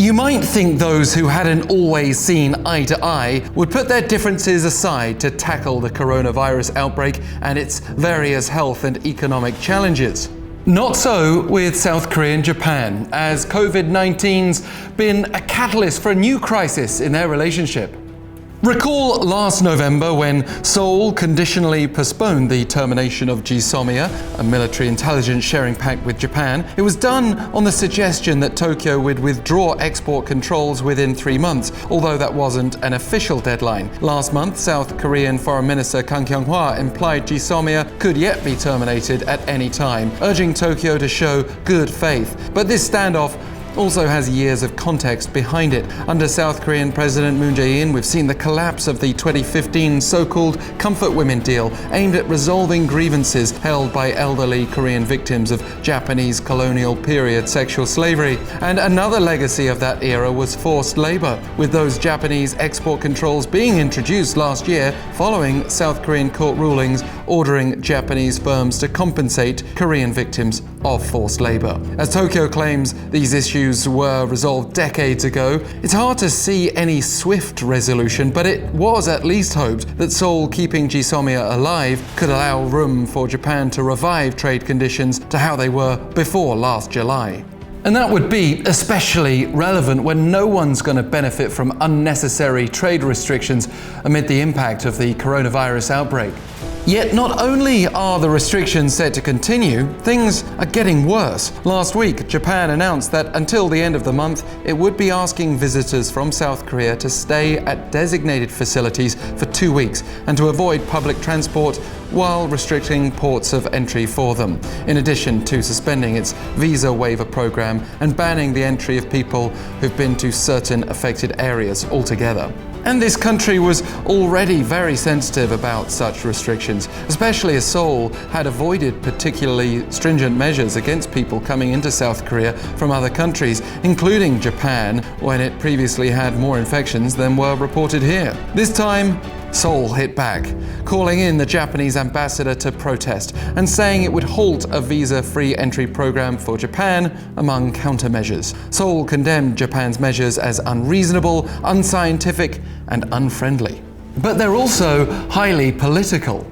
You might think those who hadn't always seen eye to eye would put their differences aside to tackle the coronavirus outbreak and its various health and economic challenges. Not so with South Korea and Japan, as COVID-19's been a catalyst for a new crisis in their relationship. Recall last November when Seoul conditionally postponed the termination of GSOMIA, a military intelligence sharing pact with Japan. It was done on the suggestion that Tokyo would withdraw export controls within 3 months, although that wasn't an official deadline. Last month, South Korean Foreign Minister Kyung-wha implied GSOMIA could yet be terminated at any time, urging Tokyo to show good faith. But this standoff also has years of context behind it. Under South Korean President Jae-in, we've seen the collapse of the 2015 so-called Comfort Women deal, aimed at resolving grievances held by elderly Korean victims of Japanese colonial period sexual slavery. And another legacy of that era was forced labor, with those Japanese export controls being introduced last year following South Korean court rulings ordering Japanese firms to compensate Korean victims of forced labor. As Tokyo claims these issues were resolved decades ago, it's hard to see any swift resolution, but it was at least hoped that Seoul keeping GSOMIA alive could allow room for Japan to revive trade conditions to how they were before last July. And that would be especially relevant when no one's going to benefit from unnecessary trade restrictions amid the impact of the coronavirus outbreak. Yet not only are the restrictions set to continue, things are getting worse. Last week, Japan announced that until the end of the month, it would be asking visitors from South Korea to stay at designated facilities for 2 weeks and to avoid public transport while restricting ports of entry for them, in addition to suspending its visa waiver program and banning the entry of people who've been to certain affected areas altogether. And this country was already very sensitive about such restrictions, especially as Seoul had avoided particularly stringent measures against people coming into South Korea from other countries, including Japan, when it previously had more infections than were reported here. This time, Seoul hit back, calling in the Japanese ambassador to protest and saying it would halt a visa-free entry program for Japan, among countermeasures. Seoul condemned Japan's measures as unreasonable, unscientific, and unfriendly. But they're also highly political.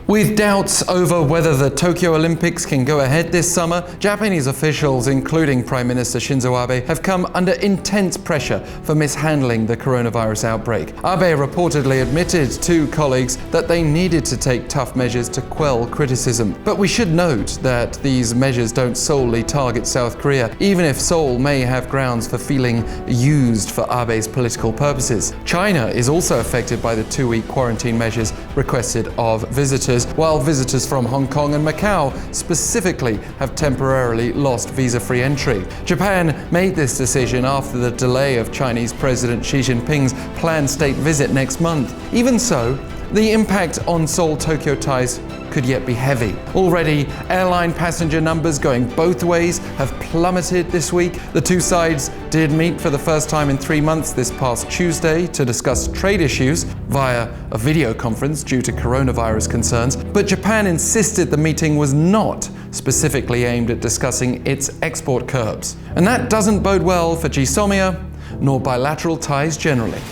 With doubts over whether the Tokyo Olympics can go ahead this summer, Japanese officials, including Prime Minister Shinzo Abe, have come under intense pressure for mishandling the coronavirus outbreak. Abe reportedly admitted to colleagues that they needed to take tough measures to quell criticism. But we should note that these measures don't solely target South Korea, even if Seoul may have grounds for feeling used for Abe's political purposes. China is also affected by the 2-week quarantine measures requested of visitors, while visitors from Hong Kong and Macau specifically have temporarily lost visa-free entry. Japan made this decision after the delay of Chinese President Xi Jinping's planned state visit next month. Even so, the impact on Seoul-Tokyo ties could yet be heavy. Already, airline passenger numbers going both ways have plummeted this week. The two sides did meet for the first time in 3 months this past Tuesday to discuss trade issues via a video conference due to coronavirus concerns, but Japan insisted the meeting was not specifically aimed at discussing its export curbs. And that doesn't bode well for GSOMIA, nor bilateral ties generally.